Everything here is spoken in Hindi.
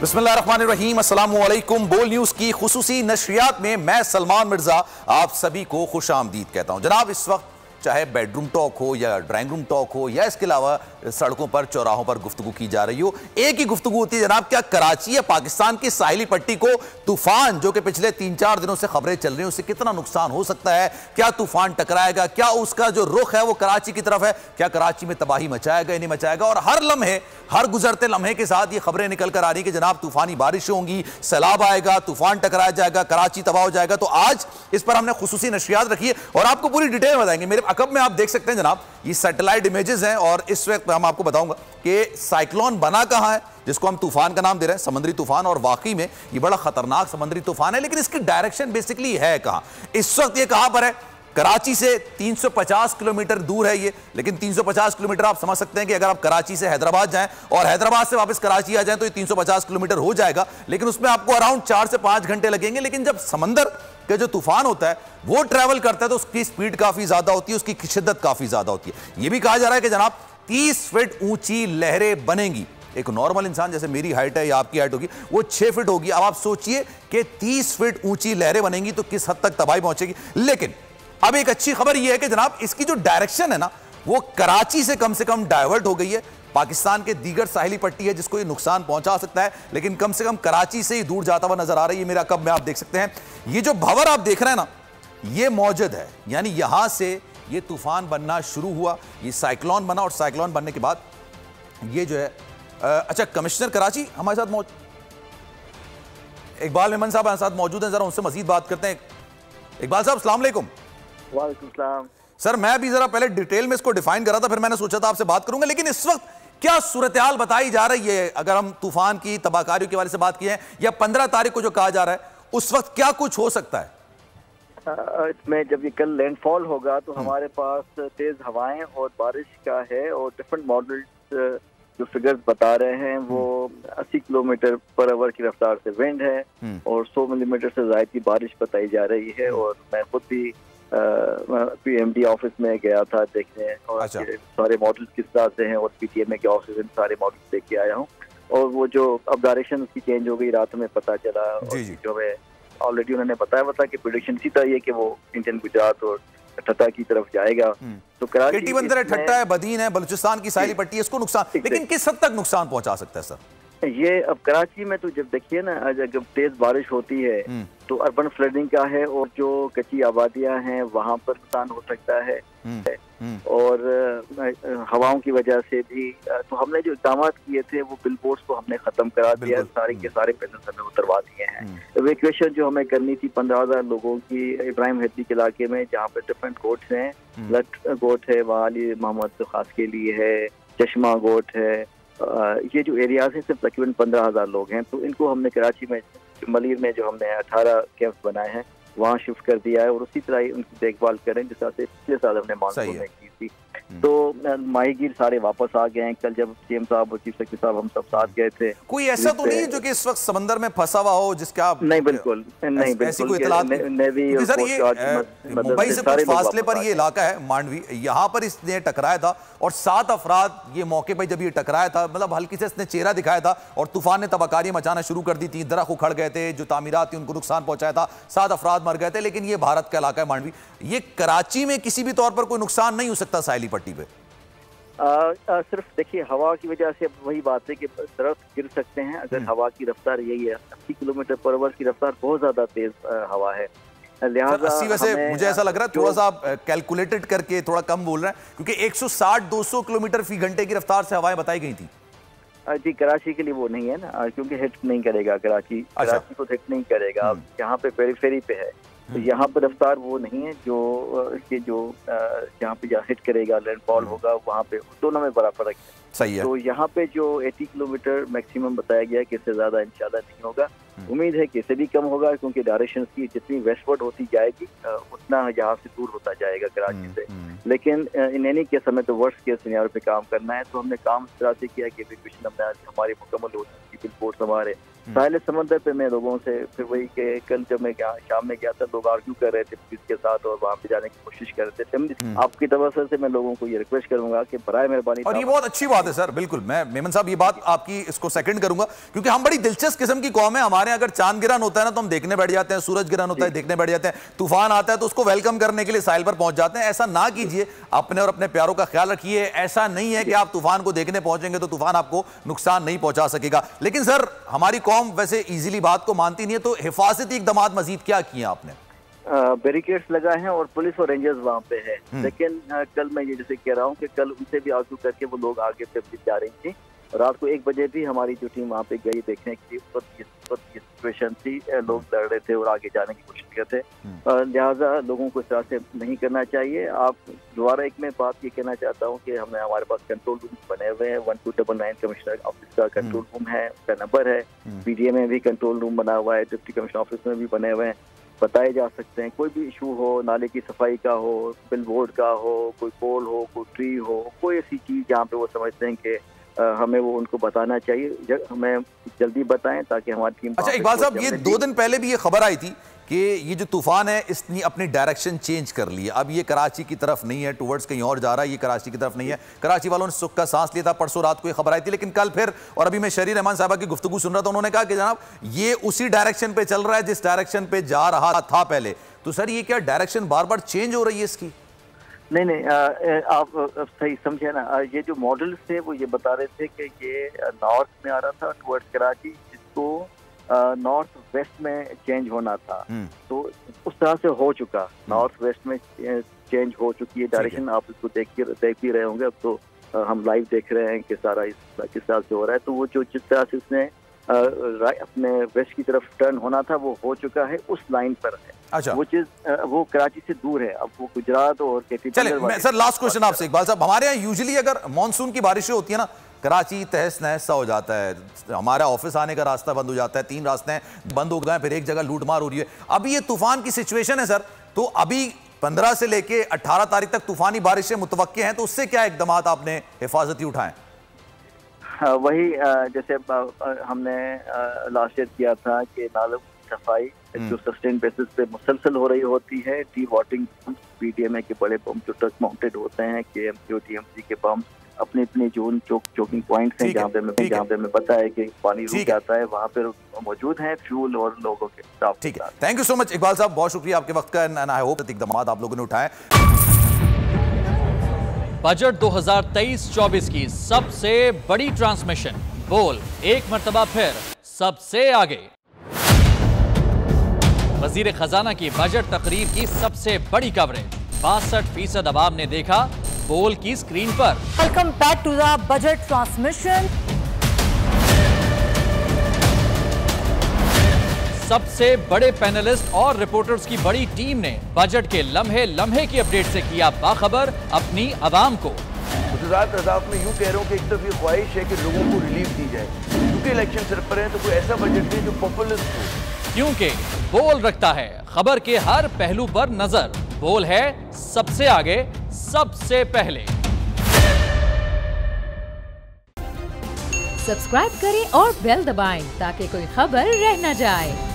बिस्मिल्लाहिर्रहमानिर्रहीम, अस्सलामु अलैकुम। बोल न्यूज की खुसूसी नशरियात में मैं सलमान मिर्जा आप सभी को खुश आमदीद कहता हूं। जनाब, इस वक्त चाहे बेडरूम टॉक हो या ड्राइंग रूम टॉक हो या इसके अलावा सड़कों पर चौराहों पर गुफ्तगू की जा रही हो, एक ही गुफ्तगू होती है जनाब, क्या कराची या पाकिस्तान की साहिली पट्टी को तूफान जो कि पिछले 3-4 दिनों से खबरें चल रही हैं उससे कितना नुकसान हो सकता है? क्या तूफान टकराएगा? क्या उसका जो रुख है वो कराची की तरफ है? क्या कराची में तबाही मचाएगा या नहीं मचाएगा? और हर लम्हे, हर गुजरते लम्हे के साथ ये खबरें निकल कर आ रही कि जनाब तूफानी बारिशें होंगी, सैलाब आएगा, तूफान टकराया जाएगा, कराची तबाह हो जाएगा। तो आज इस पर हमने खुसूसी नशरियात रखी है और आपको पूरी डिटेल बताएंगे। मेरे अकब में आप देख सकते हैं जनाब, ये सैटेलाइट इमेजेस हैं और इस वक्त हम आपको बताऊंगा कि साइक्लोन बना कहां है, जिसको हम तूफान का नाम दे रहे हैं, समुद्री तूफान। और वाकई में ये बड़ा खतरनाक समुद्री तूफान है, लेकिन इसकी डायरेक्शन बेसिकली है कहां? इस वक्त ये कहां पर है? कराची से 350 किलोमीटर दूर है ये, लेकिन 350 किलोमीटर आप समझ सकते हैं कि अगर आप कराची से हैदराबाद जाएं और हैदराबाद से वापस कराची आ जाएं तो ये 350 किलोमीटर हो जाएगा, लेकिन उसमें आपको अराउंड 4 से 5 घंटे लगेंगे। लेकिन जब समंदर का जो तूफान होता है वो ट्रैवल करता है तो उसकी स्पीड काफी ज्यादा होती है, उसकी शिद्दत काफी ज्यादा होती है। यह भी कहा जा रहा है कि जनाब 30 फीट ऊंची लहरें बनेंगी। एक नॉर्मल इंसान जैसे मेरी हाइट है या आपकी हाइट होगी वो 6 फीट होगी। अब आप सोचिए कि 30 फीट ऊंची लहरें बनेंगी तो किस हद तक तबाही पहुंचेगी। लेकिन अब एक अच्छी खबर यह है कि जनाब इसकी जो डायरेक्शन है ना वो कराची से कम डाइवर्ट हो गई है। पाकिस्तान के दीगर साहिली पट्टी है जिसको ये नुकसान पहुंचा सकता है, लेकिन कम से कम कराची से ही दूर जाता हुआ नजर आ रही है। मेरा कब में आप देख सकते हैं ये जो भंवर आप देख रहे हैं ना, ये मौजूद है, यानी यहां से ये तूफान बनना शुरू हुआ, ये साइक्लोन बना और साइक्लोन बनने के बाद ये जो है अच्छा, कमिश्नर कराची हमारे साथ इकबाल मेमन साहब हमारे साथ मौजूद हैं, जरा उनसे मजीद बात करते हैं। इकबाल साहब अस्सलाम वालेकुम। वालेकुम सलाम। सर, मैं अभी जरा पहले डिटेल में इसको डिफाइन करा था, फिर मैंने सोचा था आपसे बात करूंगा, लेकिन इस वक्त क्या सूरत-ए-हाल बताई जा रही है? अगर हम तूफान की तबाहकारियों के बारे से बात की है या 15 तारीख को जो कहा जा रहा है, उस वक्त क्या कुछ हो सकता है? इसमें जब ये कल लैंडफॉल होगा तो हमारे पास तेज हवाएं और बारिश का है, और डिफरेंट मॉडल्स जो फिगर्स बता रहे हैं वो 80 किलोमीटर पर आवर की रफ्तार से विंड है और 100 मिलीमीटर से ज्यादा की बारिश बताई जा रही है। और मैं खुद भी पीएमडी ऑफिस में गया था देखने, और सारे मॉडल्स किस तरह से हैं और पीटीएमए के ऑफिस में सारे मॉडल्स देख के आया हूँ। और वो जो अब डायरेक्शन उसकी चेंज हो गई रात में पता चला, और जो है ऑलरेडी उन्होंने बताया था कि प्रेडिक्शन इसी तरह है कि वो इंडियन गुजरात और ठट्टा की तरफ जाएगा। तो कराची बंदर है, ठट्टा है, बदीन है, बलूचिस्तान की साहिली पट्टी है, इसको नुकसान, लेकिन किस हद तक नुकसान पहुंचा सकता है सर? ये अब कराची में तो जब देखिए ना, जब तेज बारिश होती है तो अर्बन फ्लडिंग का है, और जो कच्ची आबादियां हैं वहां पर नुकसान हो सकता है, और हवाओं की वजह से भी। तो हमने जो इक़दाम किए थे वो बिल बोर्ड्स को हमने खत्म करा दिया, सारे के सारे पैनल्स हमें उतरवा दिए हैं। इवैक्यूएशन जो हमें करनी थी 15,000 लोगों की इब्राहिम हेद्दी के इलाके में, जहाँ पे डिफरेंट गोट्स हैं, लट गोट है, वाली मोहम्मद खास के लिए है, चश्मा गोट है, ये जो एरियाज हैं सिर्फ तकरीबन 15,000 लोग हैं। तो इनको हमने कराची में मलीर में जो हमने 18 कैंप्स बनाए हैं वहाँ शिफ्ट कर दिया है, और उसी तरह ही उनकी देखभाल करें जिस तरह से पिछले साल हमने मानसून में की थी। तो माहीगीर सारे वापस आ गए हैं। कल जब सीएम साहब और चीफ सेक्रेटरी साहब हम सब साथ गए थे। कोई ऐसा तो नहीं जो कि इस वक्त समंदर में फंसा हुआ हो जिसका नहीं, बिल्कुल नहीं, बिल्कुल नेवी और मुंबई से कुछ फासले पर ये इलाका है मांडवी, यहाँ पर इसने टकराया था और 7 अफराद ये मौके पर जब ये टकराया था, मतलब हल्की से इसने चेहरा दिखाया था और तूफान ने तबाहकारियां मचाना शुरू कर दी थी, दरख्त उखड़ गए थे, जो तामीरात थी उनको नुकसान पहुंचाया था, 7 अफराद मर गए थे। लेकिन ये भारत का इलाका है मांडवी, ये कराची में किसी भी तौर पर कोई नुकसान नहीं हो सकता साहिली पट्टी पे? सिर्फ देखिए हवा की वजह से वही बात है कि दरख्त गिर सकते हैं। अगर हवा की रफ्तार यही है 80 किलोमीटर पर आवर की रफ्तार, बहुत ज्यादा तेज हवा है, लिहाजा 80 वैसे मुझे ऐसा लग रहा है थोड़ा सा आप कैलकुलेटेड करके थोड़ा कम बोल रहे हैं, क्योंकि 160-200 किलोमीटर फी घंटे की रफ्तार से हवाएं बताई गई थी। जी, कराची के लिए वो नहीं है ना, क्योंकि हिट नहीं करेगा कराची को हिट नहीं करेगा, यहाँ पे पेरीफेरी पे है, तो यहाँ पर रफ्तार वो नहीं है जो इसके जो जहाँ पे हिट करेगा, लैंडफॉल होगा, वहाँ पे दोनों में बड़ा फर्क है। सही है। तो यहाँ पे जो 80 किलोमीटर मैक्सिमम बताया गया कि इससे ज्यादा इंशाल्लाह नहीं होगा। उम्मीद है कि इससे भी कम होगा, क्योंकि डायरेक्शन की जितनी वेस्टवर्ड होती जाएगी उतना यहाँ से दूर होता जाएगा कराची से। लेकिन इन एनी केस हमें तो वर्स्ट केस सिनेरियो पे काम करना है, तो हमने काम इस तरह से किया कि एवैक्यूएशन हमारी मुकम्मल हो चुकी बिलबोर्ड हमारे साहिल समंदर पे मैं लोगों से फिर वही के कल जब मैं शाम में गया था लोग आर्ग्यू कर रहे थे पुलिस के साथ और वहाँ पे जाने की कोशिश कर रहे थे। आपकी तरफ से मैं लोगों को ये रिक्वेस्ट करूंगा कि बराए मेहरबानी, और ये बहुत अच्छी बात है सर, बिल्कुल मैं मेमन साहब ये बात आपकी इसको सेकंड करूंगा, क्योंकि हम बड़ी दिलचस्प किस्म की कौम है। हमारे अगर चांद गिरहन होता है ना तो हम देखने बैठ जाते हैं, सूरज गिरहन होता है देखने बैठ जाते हैं, तूफान आता है तो उसको वेलकम करने के लिए साहिल पर पहुंच जाते हैं। ऐसा ना कीजिए, अपने और अपने प्यारों का ख्याल रखिए। ऐसा नहीं है कि आप तूफान को देखने पहुंचेंगे तो तूफान आपको नुकसान नहीं पहुंचा सकेगा। लेकिन सर हमारी कौम वैसे इजीली बात को मानती नहीं है, तो हिफाजती इकदाम मजीद क्या किए आपने? बैरिकेड्स लगाए हैं और पुलिस और रेंजर्स वहाँ पे है। लेकिन कल मैं ये जैसे कह रहा हूँ कि कल उनसे भी आर्ग्यू करके वो लोग आगे पे जा रही थी। रात को 1 बजे भी हमारी जो टीम वहाँ पे गई देखने की, उस वक्त ये सिचुएशन थी, लोग लड़ रहे थे और आगे जाने की कोशिश कर रहे थे। लिहाजा लोगों को इस तरह से नहीं करना चाहिए। आप दोबारा एक मैं बात ये कहना चाहता हूँ कि हमने हमारे पास कंट्रोल रूम बने हुए हैं, 1299 कमिश्नर ऑफिस का कंट्रोल रूम है, उसका नंबर है। पीडीए में भी कंट्रोल रूम बना हुआ है, डिप्टी कमिश्नर ऑफिस में भी बने हुए हैं। बताए जा सकते हैं कोई भी इशू हो, नाले की सफाई का हो, बिलबोर्ड का हो, कोई पोल हो, कोई ट्री हो, कोई ऐसी चीज जहाँ पे वो समझते हैं कि हमें वो उनको बताना चाहिए, हमें जल्दी बताएं ताकि हमारी टीम। अच्छा इकबाल साहब, ये 2 दिन पहले भी ये खबर आई थी कि ये जो तूफान है इसने अपनी डायरेक्शन चेंज कर ली है, अब ये कराची की तरफ नहीं है, टुवर्ड्स कहीं और जा रहा है, ये कराची की तरफ नहीं है। कराची वालों ने सुख का सांस लिया था, परसों रात को ये खबर आई थी, लेकिन कल फिर, और अभी मैं शहरी रहमान साहबा की गुफ्तगू सुन रहा था, उन्होंने कहा कि जनाब ये उसी डायरेक्शन पे चल रहा है जिस डायरेक्शन पे जा रहा था पहले। तो सर ये क्या डायरेक्शन बार बार चेंज हो रही है इसकी? नहीं, आप सही समझे ना, ये जो मॉडल्स थे वो ये बता रहे थे कि ये नॉर्थ में आ रहा था टुवर्ड्स कराची, जिसको नॉर्थ वेस्ट में चेंज होना था। तो उस तरह से हो चुका, नॉर्थ वेस्ट में चेंज हो चुकी है डायरेक्शन। आप इसको देख भी रहे होंगे, अब तो हम लाइव देख रहे हैं कि सारा किस तरह से हो रहा है। तो वो जो जिस तरह से उसने अपने वेस्ट की तरफ टर्न होना था वो हो चुका है, उस लाइन पर है। अच्छा, वो चीज वो कराची से दूर है, अब वो गुजरात और चले। सर लास्ट क्वेश्चन आपसे इकबाल साहब, हमारे यहाँ यूजुअली अगर मानसून की बारिशें होती है ना, कराची तहस नहस सा हो जाता है, हमारा ऑफिस आने का रास्ता बंद हो जाता है, 3 रास्ते बंद हो गए, फिर एक जगह लूटमार हो रही है। अभी ये तूफान की सिचुएशन है सर, तो अभी 15 से लेके 18 तारीख तक तूफानी बारिशें मुतवक्के हैं, तो उससे क्या इकदाम आपने हिफाजती उठाए? वही जैसे हमने लास्ट ईयर किया था कि नालों की सफाई जो सस्टेन बेसिस पे मुसलसल हो रही होती है, डी वाटरिंग पीडीएमए के बड़े पंप जो ट्रक माउंटेड होते हैं, केएमसी और टीएमसी के पंप अपने अपने जोन चोकिंग पॉइंट्स हैं जहाँ पे मैं पता है कि पानी रुक जाता है, वहाँ पे मौजूद है फ्यूल और लोगों के स्टाफ। ठीक है, thank you so much Iqbal साहब, बहुत शुक्रिया आपके वक्त का, एंड आई होप इकदाम आप लोगों ने उठाए। बजट 2023-24 की सबसे बड़ी ट्रांसमिशन, बोल एक मर्तबा फिर सबसे आगे। वजीर खजाना की बजट तकरीर की सबसे बड़ी कवरेज, 62% अवाम ने देखा बोल की स्क्रीन पर। Welcome back to the budget transmission. सबसे बड़े पैनलिस्ट और रिपोर्टर्स की बड़ी टीम ने बजट के लम्हे लम्हे की अपडेट से किया बाखबर अपनी आवाम को। गुजरात अदालत में यूं कह रहा हूं कि एक तरफ ये ख्वाहिश है कि लोगों को रिलीफ दी जाए, क्योंकि इलेक्शन सिर पर है, तो कोई ऐसा बजट दे जो पॉपुलिस्ट हो, क्योंकि बोल रखता है खबर के हर पहलू पर नजर। बोल है सबसे आगे, सबसे पहले। सब्सक्राइब करें और बेल दबाएं ताकि कोई खबर रह न जाए।